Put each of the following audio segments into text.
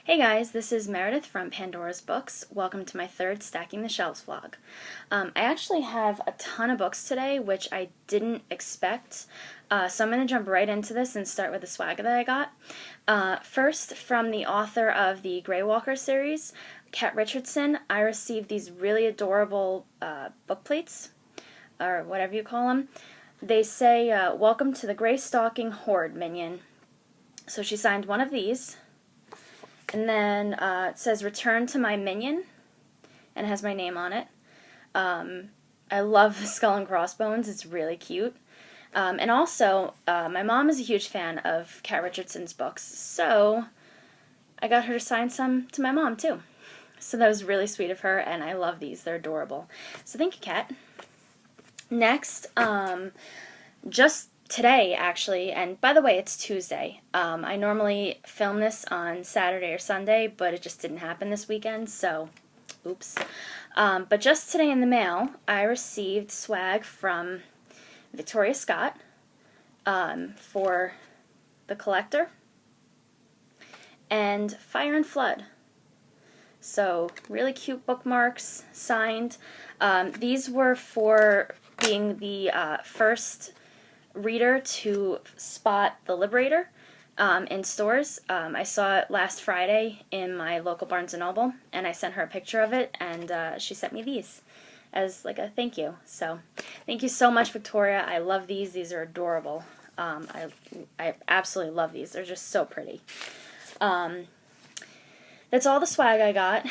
Hey guys, this is Meredith from Pandora's Books. Welcome to my third Stacking the Shelves vlog. I actually have a ton of books today, which I didn't expect, so I'm going to jump right into this and start with the swag that I got. First, from the author of the Grey Walker series, Kat Richardson, I received these really adorable book plates, or whatever you call them. They say, "Welcome to the Grey Stalking Horde, Minion." So she signed one of these. And then it says, "Return to my minion," and it has my name on it. I love Skull and Crossbones. It's really cute. And also, my mom is a huge fan of Kat Richardson's books, so I got her to sign some to my mom, too. So that was really sweet of her, and I love these. They're adorable. So thank you, Kat. Next, just today, actually, and by the way, it's Tuesday. I normally film this on Saturday or Sunday, but it just didn't happen this weekend, so oops. But just today in the mail, I received swag from Victoria Scott for The Collector and Fire and Flood. So really cute bookmarks, signed. These were for being the first reader to spot The Liberator in stores. I saw it last Friday in my local Barnes & Noble, and I sent her a picture of it, and she sent me these as like a thank you. So thank you so much, Victoria. I love these. These are adorable. I absolutely love these. They're just so pretty. That's all the swag I got.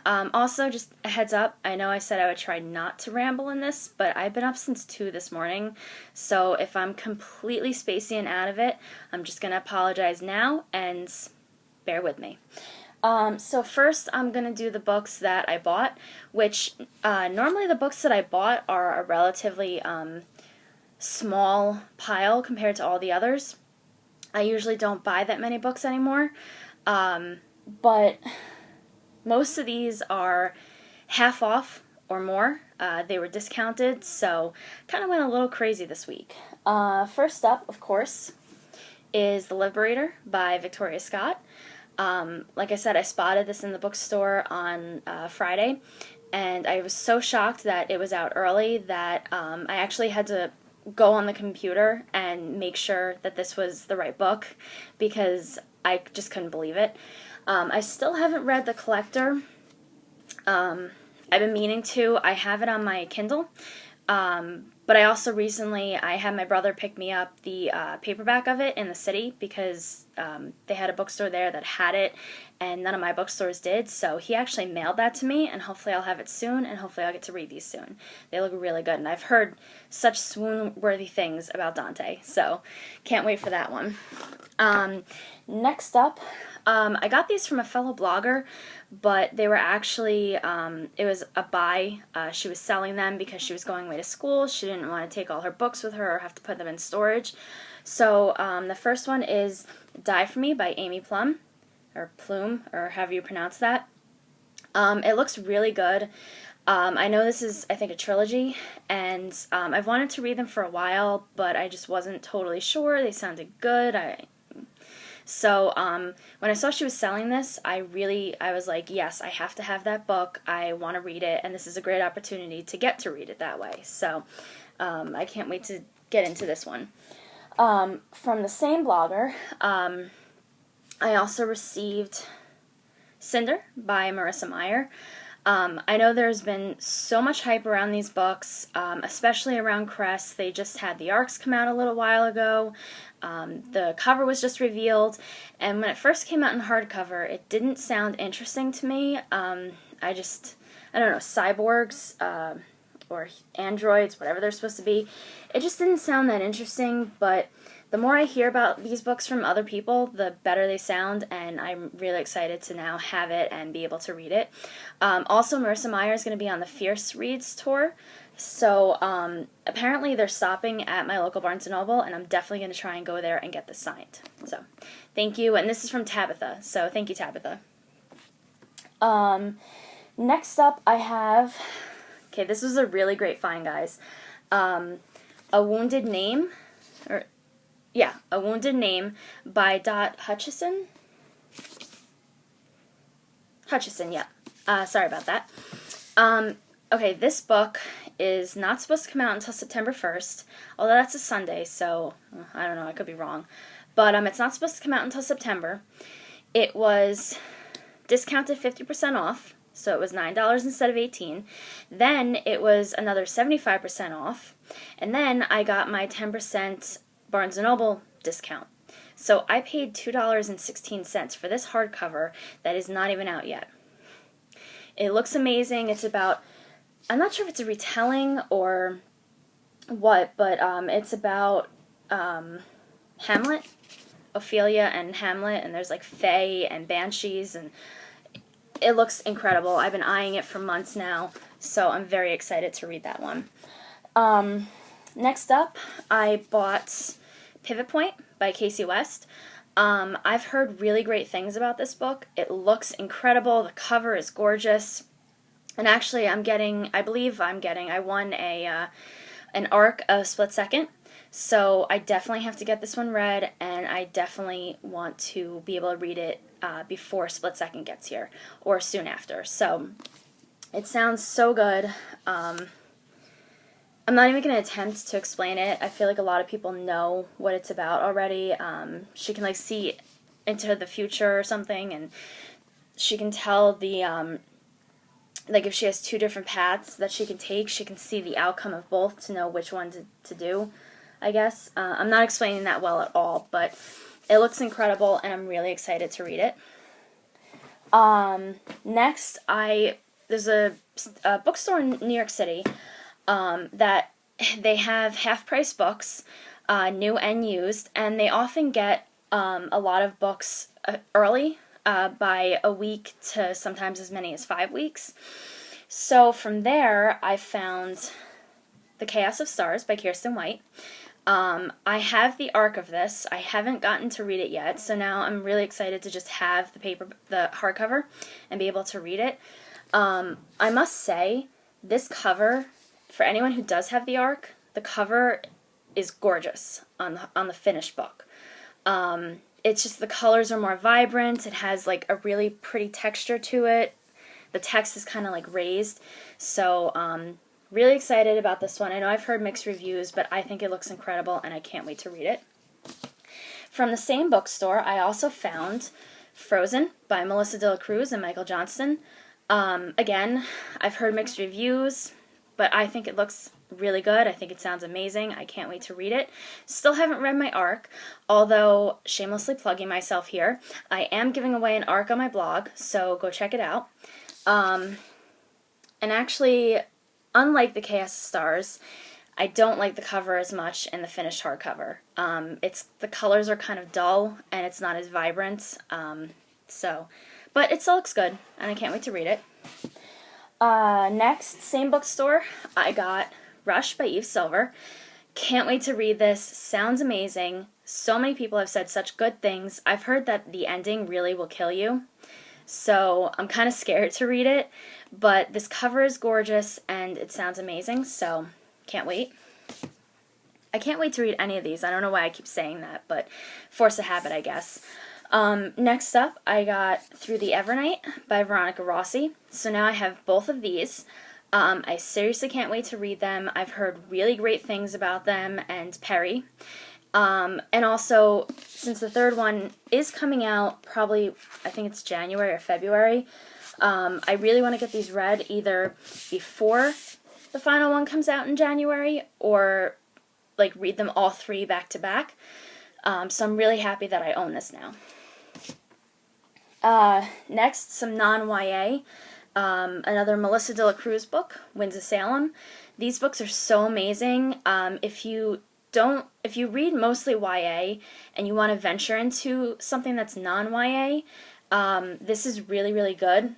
Also, just a heads up, I know I said I would try not to ramble in this, but I've been up since 2 this morning, so if I'm completely spacey and out of it, I'm just going to apologize now, and bear with me. So first, I'm going to do the books that I bought, which normally the books that I bought are a relatively small pile compared to all the others. I usually don't buy that many books anymore. But most of these are half off or more. They were discounted, so kind of went a little crazy this week. First up, of course, is The Liberator by Victoria Scott. Like I said, I spotted this in the bookstore on Friday, and I was so shocked that it was out early that I actually had to go on the computer and make sure that this was the right book because I just couldn't believe it. I still haven't read The Collector. I've been meaning to. I have it on my Kindle. But I also recently, I had my brother pick me up the paperback of it in the city because they had a bookstore there that had it and none of my bookstores did. So he actually mailed that to me, and hopefully I'll have it soon, and hopefully I'll get to read these soon. They look really good, and I've heard such swoon-worthy things about Dante, so can't wait for that one. Next up, I got these from a fellow blogger, but they were actually, it was a buy. She was selling them because she was going away to school. She didn't want to take all her books with her or have to put them in storage. So the first one is Die For Me by Amy Plum, or Plume, or however you pronounce that. It looks really good. I know this is, I think, a trilogy, and I've wanted to read them for a while, but I just wasn't totally sure. They sounded good. So when I saw she was selling this, I was like, yes, I have to have that book. I want to read it, and this is a great opportunity to get to read it that way. So I can't wait to get into this one. From the same blogger, I also received Cinder by Marissa Meyer. I know there's been so much hype around these books, especially around Crest. They just had the ARCs come out a little while ago. The cover was just revealed, and when it first came out in hardcover, it didn't sound interesting to me. I don't know, cyborgs, or androids, whatever they're supposed to be. It just didn't sound that interesting, but the more I hear about these books from other people, the better they sound, and I'm really excited to now have it and be able to read it. Also, Marissa Meyer is going to be on the Fierce Reads tour, so apparently they're stopping at my local Barnes & Noble, and I'm definitely going to try and go there and get this signed. So, thank you, and this is from Tabitha, so thank you, Tabitha. Next up, I have, okay, this was a really great find, guys. A Wounded Name, A Wounded Name by Dot Hutchison. Hutchison, yeah. Sorry about that. Okay, this book is not supposed to come out until September 1st, although that's a Sunday, so I don't know, I could be wrong. But it's not supposed to come out until September. It was discounted 50% off, so it was $9 instead of $18. Then it was another 75% off, and then I got my 10% Barnes & Noble discount. So I paid $2.16 for this hardcover that is not even out yet. It looks amazing. It's about, I'm not sure if it's a retelling or what, but it's about Hamlet, Ophelia and Hamlet, and there's like fae and banshees, and it looks incredible. I've been eyeing it for months now, so I'm very excited to read that one. Next up, I bought Pivot Point by Casey West. I've heard really great things about this book. It looks incredible. The cover is gorgeous. And actually, I won an arc of Split Second. So I definitely have to get this one read, and I definitely want to be able to read it before Split Second gets here, or soon after. So it sounds so good. I'm not even going to attempt to explain it. I feel like a lot of people know what it's about already. She can see into the future or something, and she can tell if she has two different paths that she can take, she can see the outcome of both to know which one to do, I guess. I'm not explaining that well at all, but it looks incredible, and I'm really excited to read it. Next, there's a bookstore in New York City that they have half-price books, new and used, and they often get a lot of books early, by a week to sometimes as many as 5 weeks. So from there, I found The Chaos of Stars by Kirsten White. I have the arc of this. I haven't gotten to read it yet, so now I'm really excited to just have the hardcover, and be able to read it. I must say, this cover, for anyone who does have the arc, the cover is gorgeous on the finished book. It's just the colors are more vibrant. It has a really pretty texture to it. The text is kind of raised. So really excited about this one. I know I've heard mixed reviews, but I think it looks incredible, and I can't wait to read it. From the same bookstore, I also found Frozen by Melissa De La Cruz and Michael Johnston. Again, I've heard mixed reviews, but I think it looks really good. I think it sounds amazing. I can't wait to read it. Still haven't read my arc, although, shamelessly plugging myself here, I am giving away an arc on my blog, so go check it out. And actually, unlike The Chaos of Stars, I don't like the cover as much in the finished hardcover. The colors are kind of dull, and it's not as vibrant, but it still looks good, and I can't wait to read it. Next, same bookstore, I got Rush by Eve Silver. Can't wait to read this. Sounds amazing. So many people have said such good things. I've heard that the ending really will kill you, so I'm kind of scared to read it, but this cover is gorgeous, and it sounds amazing, so can't wait. I can't wait to read any of these. I don't know why I keep saying that, but force of habit, I guess. Next up, I got Through the Evernight by Veronica Rossi. So now I have both of these. I seriously can't wait to read them. I've heard really great things about them and Perry. And also, since the third one is coming out probably, I think it's January or February, I really want to get these read either before the final one comes out in January, or read them all three back to back. So I'm really happy that I own this now. Next, some non-YA. Another Melissa De La Cruz book, Winds of Salem. These books are so amazing. If you read mostly YA and you want to venture into something that's non-YA, this is really, really good.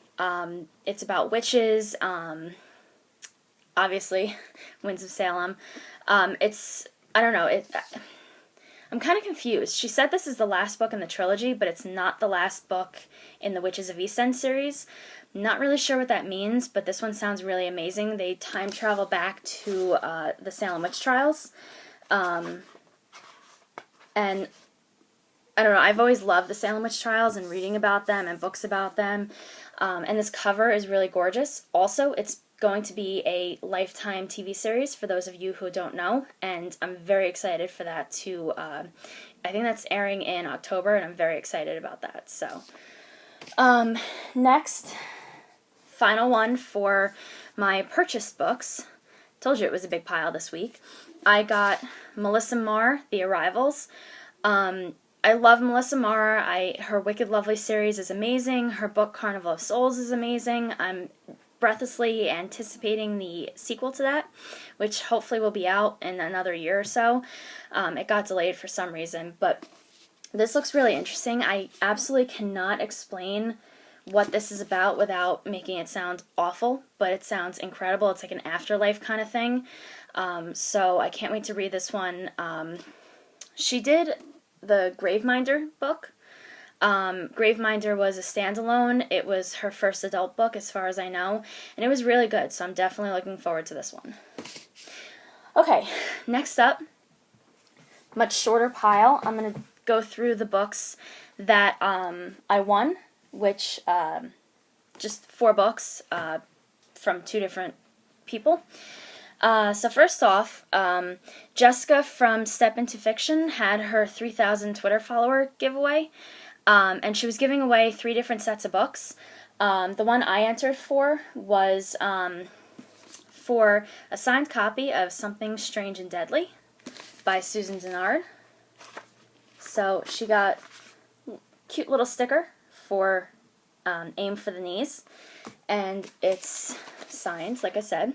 It's about witches, obviously, Winds of Salem. I don't know, I'm kind of confused. She said this is the last book in the trilogy, but it's not the last book in the Witches of East End series. Not really sure what that means, but this one sounds really amazing. They time travel back to the Salem witch trials. And I don't know, I've always loved the Salem Witch Trials and reading about them and books about them. And this cover is really gorgeous. Also, it's going to be a Lifetime TV series for those of you who don't know, and I'm very excited for that too. I think that's airing in October, and I'm very excited about that. So, next, final one for my purchased books. Told you it was a big pile this week. I got Melissa Marr, The Arrivals. I love Melissa Marr. Her Wicked Lovely series is amazing. Her book Carnival of Souls is amazing. I'm breathlessly anticipating the sequel to that, which hopefully will be out in another year or so. It got delayed for some reason, but this looks really interesting. I absolutely cannot explain what this is about without making it sound awful, but it sounds incredible. It's like an afterlife kind of thing. So I can't wait to read this one. She did the Graveminder book. Graveminder was a standalone. It was her first adult book as far as I know, and it was really good, so I'm definitely looking forward to this one. Okay, next up, much shorter pile. I'm going to go through the books that I won, which just 4 books from 2 different people. So first off, Jessica from Step Into Fiction had her 3,000 Twitter follower giveaway, and she was giving away 3 different sets of books. The one I entered for was for a signed copy of Something Strange and Deadly by Susan Dennard. So she got a cute little sticker for Aim for the Knees, and it's signed, like I said.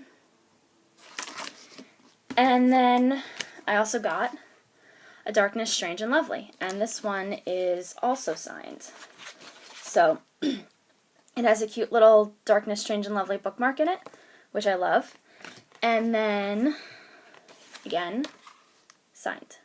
And then I also got A Darkness Strange and Lovely, and this one is also signed. So it has a cute little Darkness Strange and Lovely bookmark in it, which I love. And then, again, signed.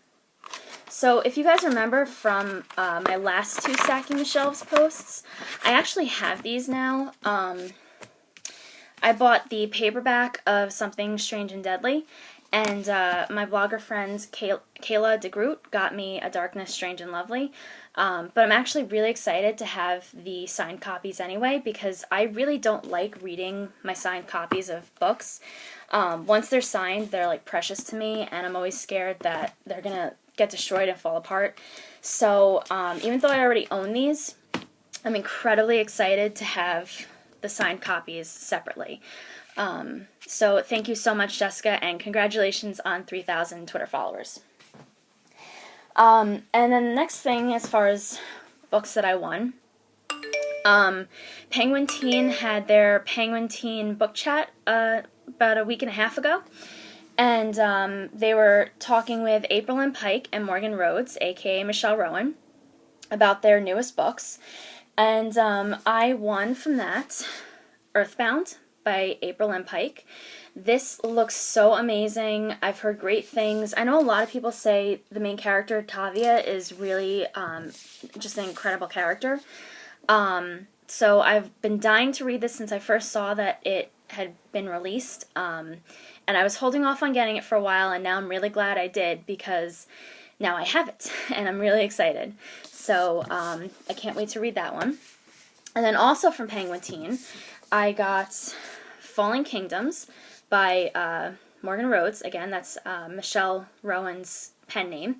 So if you guys remember from my last 2 Stacking the Shelves posts, I actually have these now. I bought the paperback of Something Strange and Deadly, and my blogger friends Kayla DeGroot got me A Darkness Strange and Lovely. But I'm actually really excited to have the signed copies anyway, because I really don't like reading my signed copies of books. Once they're signed, they're like precious to me, and I'm always scared that they're going to get destroyed and fall apart. So even though I already own these, I'm incredibly excited to have the signed copies separately. So thank you so much, Jessica, and congratulations on 3,000 Twitter followers. And then the next thing, as far as books that I won, Penguin Teen had their Penguin Teen book chat about a week and a half ago, and they were talking with April Lynn Pike and Morgan Rhodes, aka Michelle Rowan, about their newest books, and I won from that Earthbound by April Lynn Pike. This looks so amazing. I've heard great things. I know a lot of people say the main character, Tavia, is really just an incredible character. So I've been dying to read this since I first saw that it had been released. And I was holding off on getting it for a while, and now I'm really glad I did, because now I have it, and I'm really excited. So I can't wait to read that one. And then also from Penguin Teen, I got Falling Kingdoms by Morgan Rhodes. Again, that's Michelle Rowan's pen name.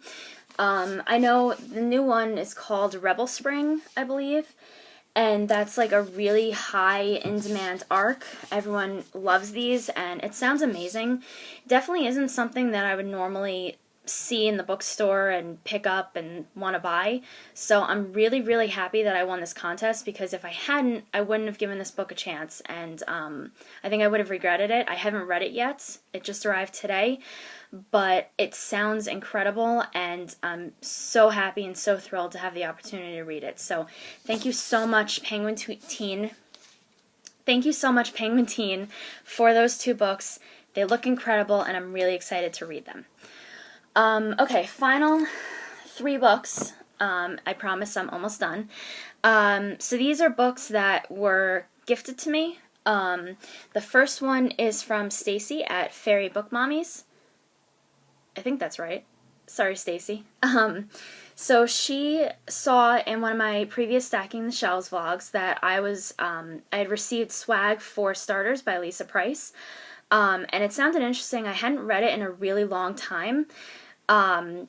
I know the new one is called Rebel Spring, I believe, and that's like a really high in-demand arc. Everyone loves these, and it sounds amazing. Definitely isn't something that I would normally see in the bookstore and pick up and want to buy. So I'm really, really happy that I won this contest, because if I hadn't, I wouldn't have given this book a chance, and I think I would have regretted it. I haven't read it yet. It just arrived today, but it sounds incredible, and I'm so happy and so thrilled to have the opportunity to read it. So thank you so much, Penguin Teen. Thank you so much, Penguin Teen, for those 2 books. They look incredible, and I'm really excited to read them. Okay, final 3 books. I promise I'm almost done. So these are books that were gifted to me. The first one is from Stacy at Fairy Book Mommies. I think that's right. Sorry, Stacy. So she saw in one of my previous Stacking the Shelves vlogs that I had received Swag for Starters by Lisa Price, and it sounded interesting. I hadn't read it in a really long time, or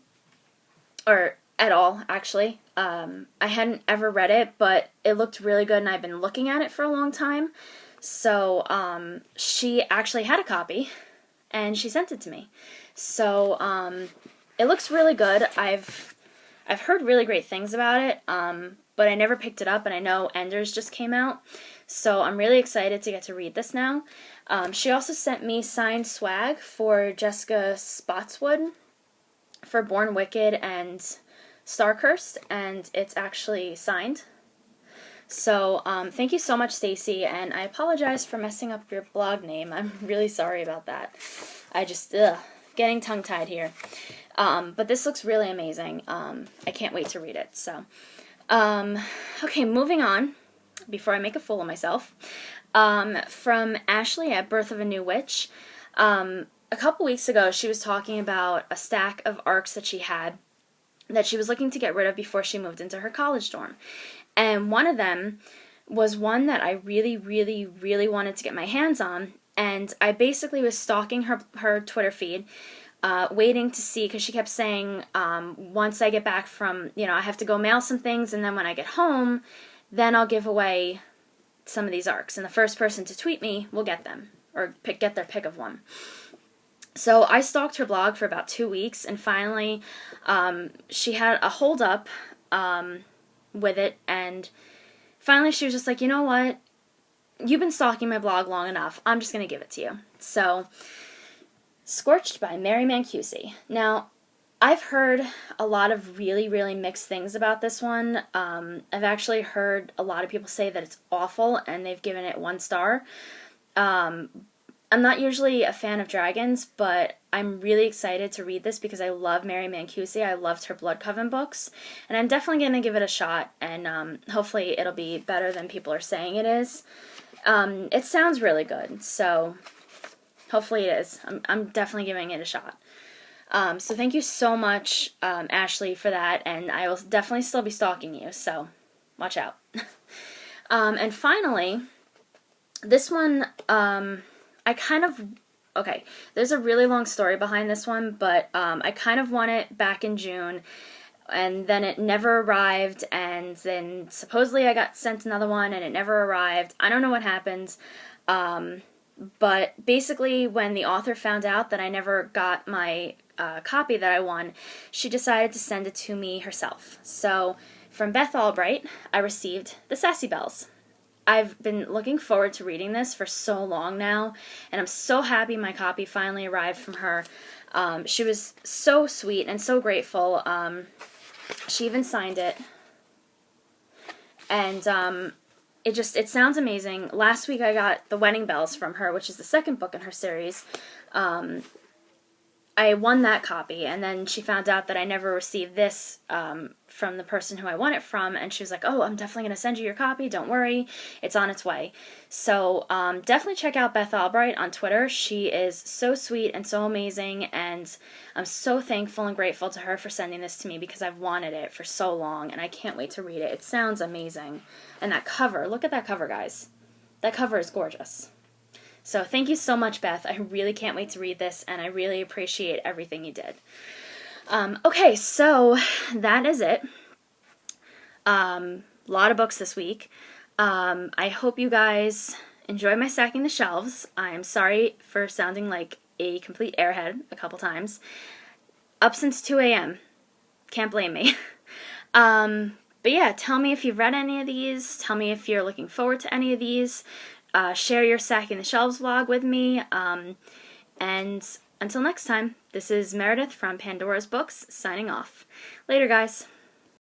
at all, actually. I hadn't ever read it, but it looked really good, and I've been looking at it for a long time. So she actually had a copy, and she sent it to me. So it looks really good. I've heard really great things about it, but I never picked it up, and I know Enders just came out, so I'm really excited to get to read this now. She also sent me signed swag for Jessica Spotswood for Born Wicked and Starcursed, and it's actually signed. So thank you so much, Stacy, and I apologize for messing up your blog name. I'm really sorry about that. I just, getting tongue-tied here. But this looks really amazing. I can't wait to read it. So, okay, moving on, before I make a fool of myself. From Ashley at Birth of a New Witch. A couple weeks ago, she was talking about a stack of ARCs that she had that she was looking to get rid of before she moved into her college dorm. And one of them was one that I really, really, really wanted to get my hands on. And I basically was stalking her Twitter feed, waiting to see, because she kept saying, once I get back from, I have to go mail some things, and then when I get home, then I'll give away some of these ARCs. And the first person to tweet me will get them, or get their pick of one. So I stalked her blog for about 2 weeks, and finally she had a hold up with it, and finally she was just like, you know what, you've been stalking my blog long enough, I'm just going to give it to you. So, Scorched by Mary Mancusi. Now, I've heard a lot of really, really mixed things about this one. I've actually heard a lot of people say that it's awful, and they've given it 1 star. I'm not usually a fan of dragons, but I'm really excited to read this because I love Mary Mancusi. I loved her Blood Coven books, and I'm definitely going to give it a shot, and hopefully it'll be better than people are saying it is. It sounds really good, so hopefully it is. I'm definitely giving it a shot. So thank you so much, Ashley, for that, and I will definitely still be stalking you, so watch out. And finally, this one, okay, there's a really long story behind this one, but I kind of won it back in June, and then it never arrived, and then supposedly I got sent another one, and it never arrived. I don't know what happened, but basically when the author found out that I never got my copy that I won, she decided to send it to me herself. So from Beth Albright, I received The Sassy Bells. I've been looking forward to reading this for so long now, and I'm so happy my copy finally arrived from her. She was so sweet and so grateful. She even signed it, and it sounds amazing. Last week I got The Wedding Bells from her, which is the second book in her series. I won that copy, and then she found out that I never received this from the person who I won it from, and she was like, oh, I'm definitely going to send you your copy, don't worry, it's on its way. So definitely check out Beth Albright on Twitter. She is so sweet and so amazing, and I'm so thankful and grateful to her for sending this to me because I've wanted it for so long, and I can't wait to read it. It sounds amazing. And that cover, look at that cover, guys. That cover is gorgeous. So thank you so much, Beth. I really can't wait to read this, and I really appreciate everything you did. Okay, so that is it. Lot of books this week. I hope you guys enjoy my Stacking the Shelves. I'm sorry for sounding like a complete airhead a couple times. Up since 2 a.m. Can't blame me. But yeah, tell me if you've read any of these. Tell me if you're looking forward to any of these. Share your Stacking the Shelves vlog with me. And until next time, this is Meredith from Pandora's Books, signing off. Later, guys.